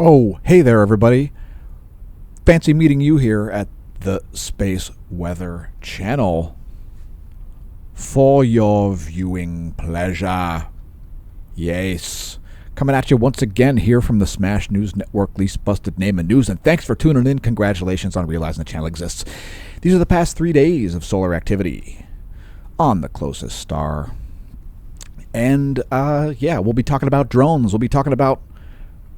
Oh, hey there, everybody. Fancy meeting you here at the Space Weather Channel for your viewing pleasure. Yes. Coming at you once again here from the Smash News Network, least busted name of news. And thanks for tuning in. Congratulations on realizing the channel exists. These are the past 3 days of solar activity on the closest star. And, we'll be talking about drones. We'll be talking about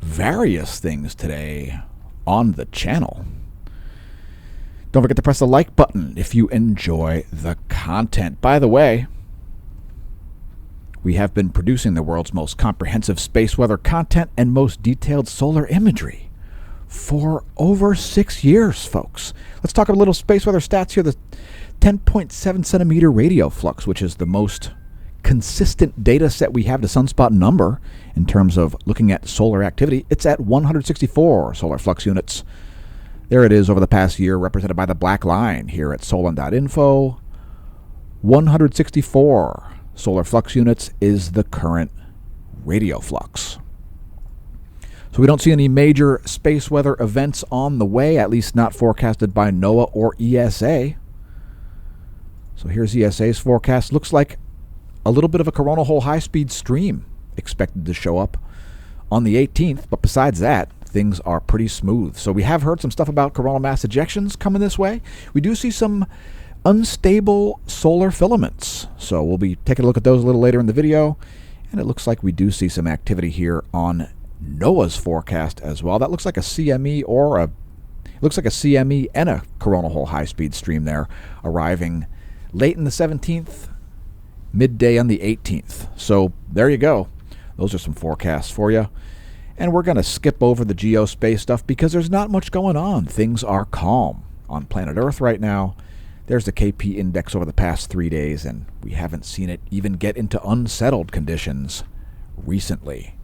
various things today on the channel. Don't forget to press the like button if you enjoy the content. By the way, we have been producing the world's most comprehensive space weather content and most detailed solar imagery for over 6 years, folks. Let's talk a little space weather stats here. The 10.7 centimeter radio flux, which is the most consistent data set we have, the sunspot number in terms of looking at solar activity. It's at 164 solar flux units. There it is over the past year, represented by the black line here at solon.info. 164 solar flux units is the current radio flux. So we don't see any major space weather events on the way, at least not forecasted by NOAA or ESA. So here's ESA's forecast. Looks like a little bit of a coronal hole high-speed stream expected to show up on the 18th, but besides that, things are pretty smooth. So we have heard some stuff about coronal mass ejections coming this way. We do see some unstable solar filaments, so we'll be taking a look at those a little later in the video, and it looks like we do see some activity here on NOAA's forecast as well. That looks like a CME and a coronal hole high-speed stream there, arriving late in the 17th, midday on the 18th. So there you go. Those are some forecasts for you. And we're going to skip over the geospace stuff because there's not much going on. Things are calm on planet Earth right now. There's the KP index over the past 3 days, and we haven't seen it even get into unsettled conditions recently.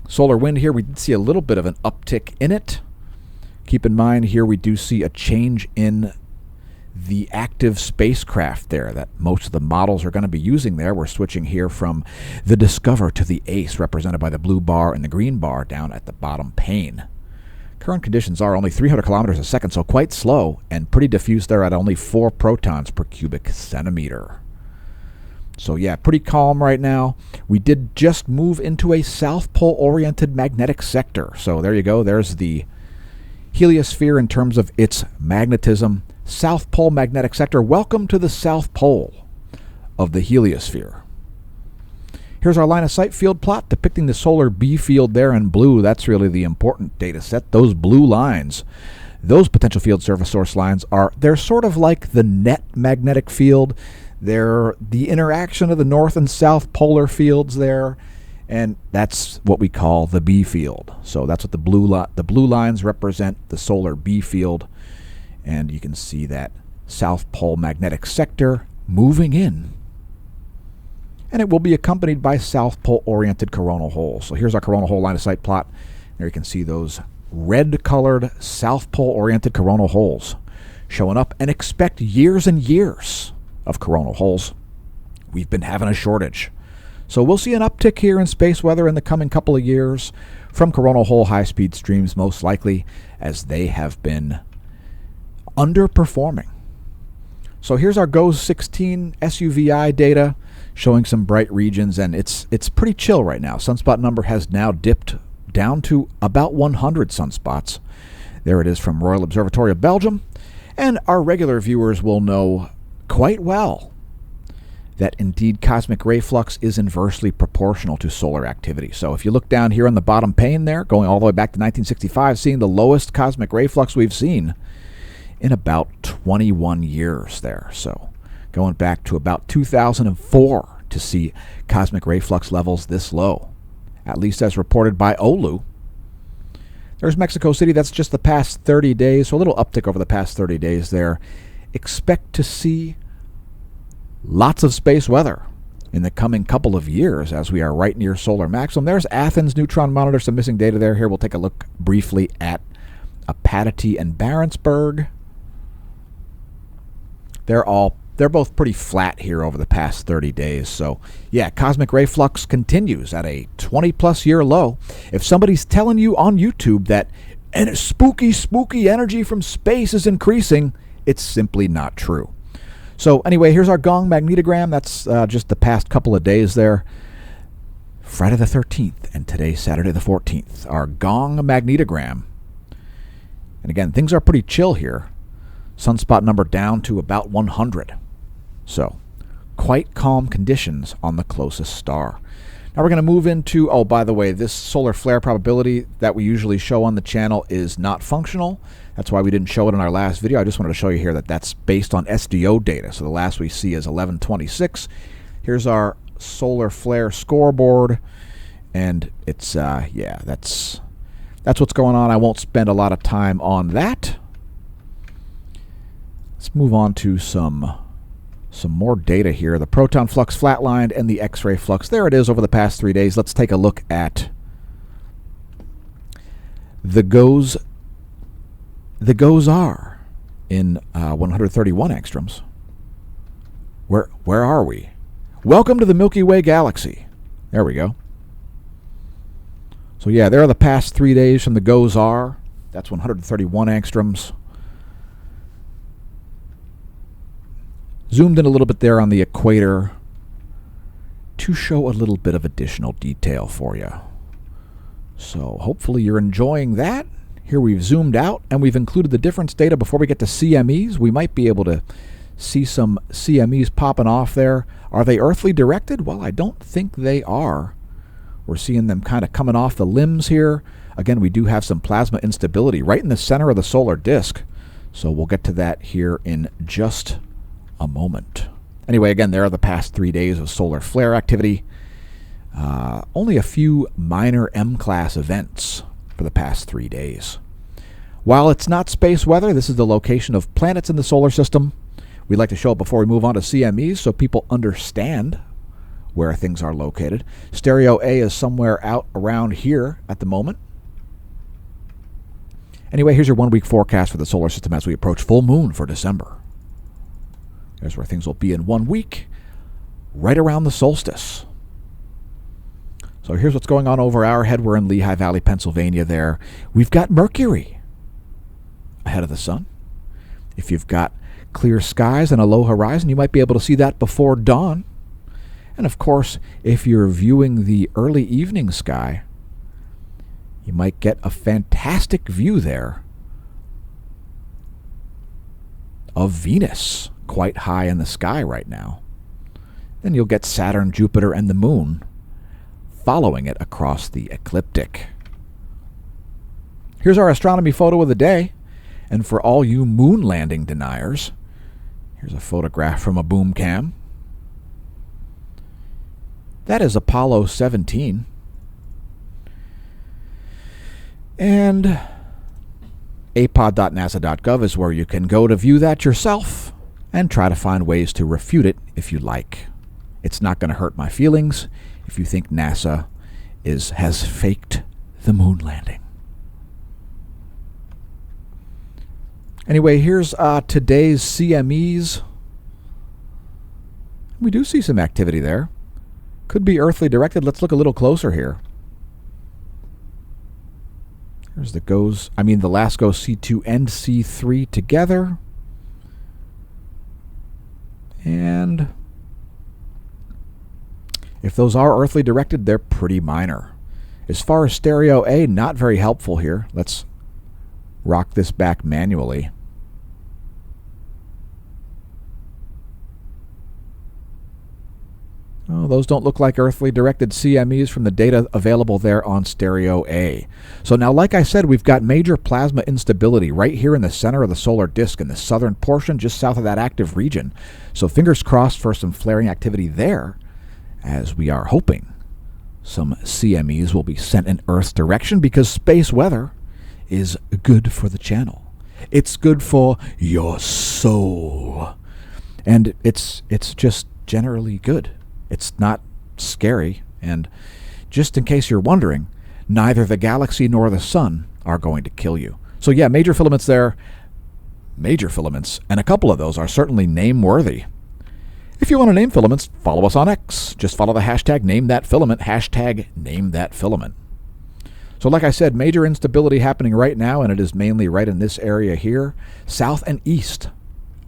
Solar wind here, we did see a little bit of an uptick in it. Keep in mind here we do see a change in the active spacecraft there that most of the models are going to be using there. We're switching here from the Discover to the Ace, represented by the blue bar and the green bar down at the bottom pane. Current conditions are only 300 kilometers a second, so quite slow and pretty diffuse there at only 4 protons per cubic centimeter. So yeah, pretty calm right now. We did just move into a South Pole oriented magnetic sector. So there you go. There's the heliosphere in terms of its magnetism. South Pole magnetic sector. Welcome to the South Pole of the heliosphere. Here's our line of sight field plot depicting the solar B field there in blue. That's really the important data set. Those blue lines, those potential field surface source lines they're sort of like the net magnetic field. They're the interaction of the north and south polar fields there, and that's what we call the B field. So that's what the blue lines represent, the solar B field. And you can see that South Pole magnetic sector moving in. And it will be accompanied by South Pole-oriented coronal holes. So here's our coronal hole line of sight plot. There you can see those red-colored South Pole-oriented coronal holes showing up, and expect years and years of coronal holes. We've been having a shortage. So we'll see an uptick here in space weather in the coming couple of years from coronal hole high-speed streams, most likely, as they have been underperforming. So here's our GOES 16 SUVI data showing some bright regions, and it's pretty chill right now. Sunspot number has now dipped down to about 100 sunspots. There it is from Royal Observatory of Belgium, and our regular viewers will know quite well that indeed cosmic ray flux is inversely proportional to solar activity. So if you look down here on the bottom pane there, going all the way back to 1965, seeing the lowest cosmic ray flux we've seen in about 21 years there. So going back to about 2004 to see cosmic ray flux levels this low, at least as reported by OLU. There's Mexico City. That's just the past 30 days, so a little uptick over the past 30 days there. Expect to see lots of space weather in the coming couple of years as we are right near solar maximum. There's Athens neutron monitor, some missing data there. Here we'll take a look briefly at Apatity and Barentsburg. They're all they're both pretty flat here over the past 30 days. So, yeah, cosmic ray flux continues at a 20-plus year low. If somebody's telling you on YouTube that spooky energy from space is increasing, it's simply not true. So, anyway, here's our gong magnetogram. That's just the past couple of days there. Friday the 13th and today, Saturday the 14th, our gong magnetogram. And again, things are pretty chill here. Sunspot number down to about 100. So, quite calm conditions on the closest star. Now we're going to move into, oh, by the way, this solar flare probability that we usually show on the channel is not functional. That's why we didn't show it in our last video. I just wanted to show you here that that's based on SDO data. So the last we see is 1126. Here's our solar flare scoreboard, and it's yeah, that's what's going on. I won't spend a lot of time on that. Let's move on to some more data here. The proton flux flatlined and the X-ray flux, there it is over the past 3 days. Let's take a look at the GOES are in 131 angstroms. Where are we? Welcome to the Milky Way galaxy. There we go. So yeah, there are the past 3 days from the GOES are. That's 131 angstroms. Zoomed in a little bit there on the equator to show a little bit of additional detail for you. So hopefully you're enjoying that. Here we've zoomed out and we've included the difference data before we get to CMEs. We might be able to see some CMEs popping off there. Are they earthly directed? Well, I don't think they are. We're seeing them kind of coming off the limbs here. Again, we do have some plasma instability right in the center of the solar disk. So we'll get to that here in just a moment. Anyway, again, there are the past 3 days of solar flare activity. Only a few minor M-class events for the past 3 days. While it's not space weather, this is the location of planets in the solar system. We'd like to show it before we move on to CMEs so people understand where things are located. Stereo A is somewhere out around here at the moment. Anyway, here's your 1 week forecast for the solar system as we approach full moon for December. Here's where things will be in 1 week, right around the solstice. So here's what's going on over our head. We're in Lehigh Valley, Pennsylvania there. We've got Mercury ahead of the sun. If you've got clear skies and a low horizon, you might be able to see that before dawn. And of course, if you're viewing the early evening sky, you might get a fantastic view there of Venus, quite high in the sky right now. Then you'll get Saturn, Jupiter, and the moon following it across the ecliptic. Here's our astronomy photo of the day. And for all you moon landing deniers, here's a photograph from a boom cam. That is Apollo 17. And apod.nasa.gov is where you can go to view that yourself and try to find ways to refute it if you like. It's not going to hurt my feelings if you think NASA has faked the moon landing. Anyway, here's today's CMEs. We do see some activity there. Could be earthly directed. Let's look a little closer here. Here's the last GOES C2 and C3 together. And if those are earthly directed, they're pretty minor. As far as stereo A, not very helpful here. Let's rock this back manually. Oh, those don't look like earthly directed CMEs from the data available there on stereo A. So now, like I said, we've got major plasma instability right here in the center of the solar disk in the southern portion, just south of that active region. So fingers crossed for some flaring activity there, as we are hoping some CMEs will be sent in Earth's direction because space weather is good for the channel. It's good for your soul. And it's just generally good. It's not scary, and just in case you're wondering, neither the galaxy nor the sun are going to kill you. So yeah, major filaments there, major filaments, and a couple of those are certainly name-worthy. If you want to name filaments, follow us on X. Just follow the hashtag NameThatFilament, hashtag NameThatFilament. So like I said, major instability happening right now, and it is mainly right in this area here, south and east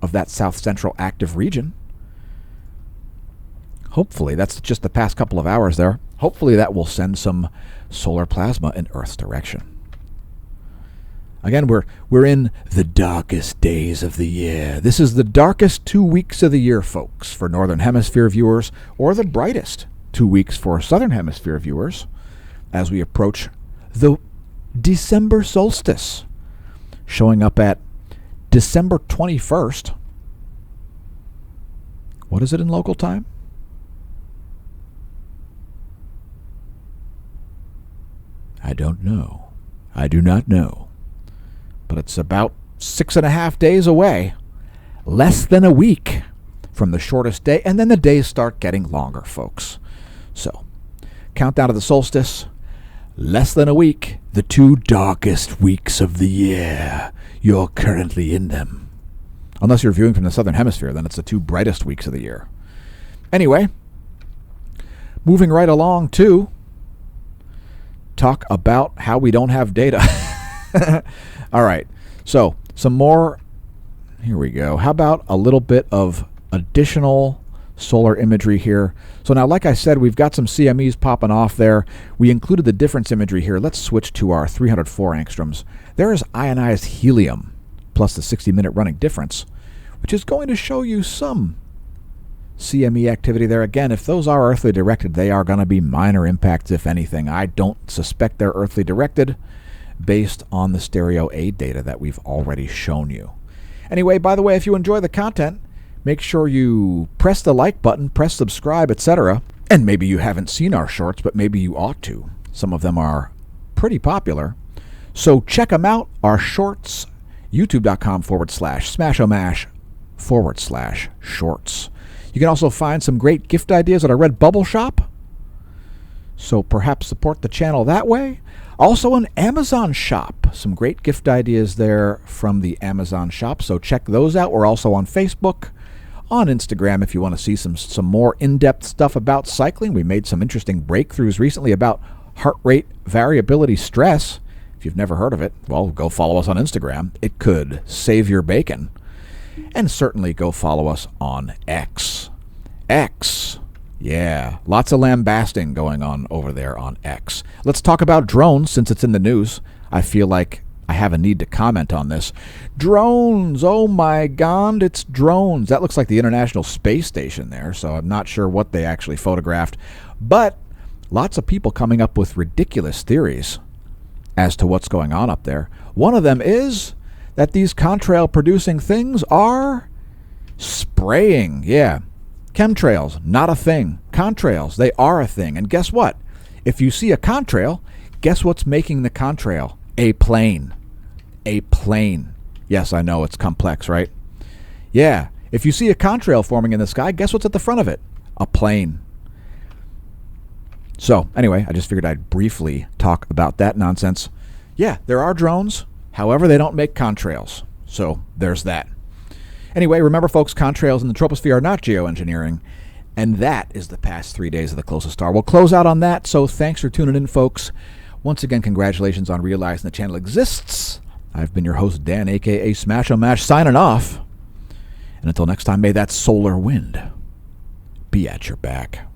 of that south-central active region. Hopefully, that's just the past couple of hours there. Hopefully that will send some solar plasma in Earth's direction. Again, we're in the darkest days of the year. This is the darkest 2 weeks of the year, folks, for Northern Hemisphere viewers, or the brightest 2 weeks for Southern Hemisphere viewers, as we approach the December solstice, showing up at December 21st. What is it in local time? I don't know. I do not know. But it's about 6.5 days away, less than a week from the shortest day, and then the days start getting longer, folks. So, countdown to the solstice, less than a week, the 2 darkest weeks of the year. You're currently in them. Unless you're viewing from the southern hemisphere, then it's the 2 brightest weeks of the year. Anyway, moving right along to talk about how we don't have data. All right, so some more. Here we go. How about a little bit of additional solar imagery here? So now, like I said, we've got some CMEs popping off there. We included the difference imagery here. Let's switch to our 304 angstroms. There is ionized helium plus the 60-minute running difference, which is going to show you some CME activity there. Again, if those are earthly directed, they are going to be minor impacts, if anything. I don't suspect they're earthly directed based on the stereo A data that we've already shown you. Anyway, by the way, if you enjoy the content, make sure you press the like button, press subscribe, etc. And maybe you haven't seen our shorts, but maybe you ought to. Some of them are pretty popular. So check them out. Our shorts, youtube.com/smashomash/shorts. You can also find some great gift ideas at our Redbubble shop. So perhaps support the channel that way. Also an Amazon shop. Some great gift ideas there from the Amazon shop. So check those out. We're also on Facebook, on Instagram if you want to see some more in-depth stuff about cycling. We made some interesting breakthroughs recently about heart rate variability stress. If you've never heard of it, well, go follow us on Instagram. It could save your bacon. And certainly go follow us on X. X. Yeah, lots of lambasting going on over there on X. Let's talk about drones since it's in the news. I feel like I have a need to comment on this. Drones, oh my God, it's drones. That looks like the International Space Station there, so I'm not sure what they actually photographed. But lots of people coming up with ridiculous theories as to what's going on up there. One of them is that these contrail producing things are spraying. Yeah. Chemtrails, not a thing. Contrails, they are a thing. And guess what? If you see a contrail, guess what's making the contrail? A plane. A plane. Yes, I know, it's complex, right? Yeah. If you see a contrail forming in the sky, guess what's at the front of it? A plane. So, anyway, I just figured I'd briefly talk about that nonsense. Yeah, there are drones. However, they don't make contrails. So, there's that. Anyway, remember, folks, contrails in the troposphere are not geoengineering, and that is the past 3 days of the closest star. We'll close out on that, so thanks for tuning in, folks. Once again, congratulations on realizing the channel exists. I've been your host, Dan, a.k.a. Smash-O-Mash, signing off. And until next time, may that solar wind be at your back.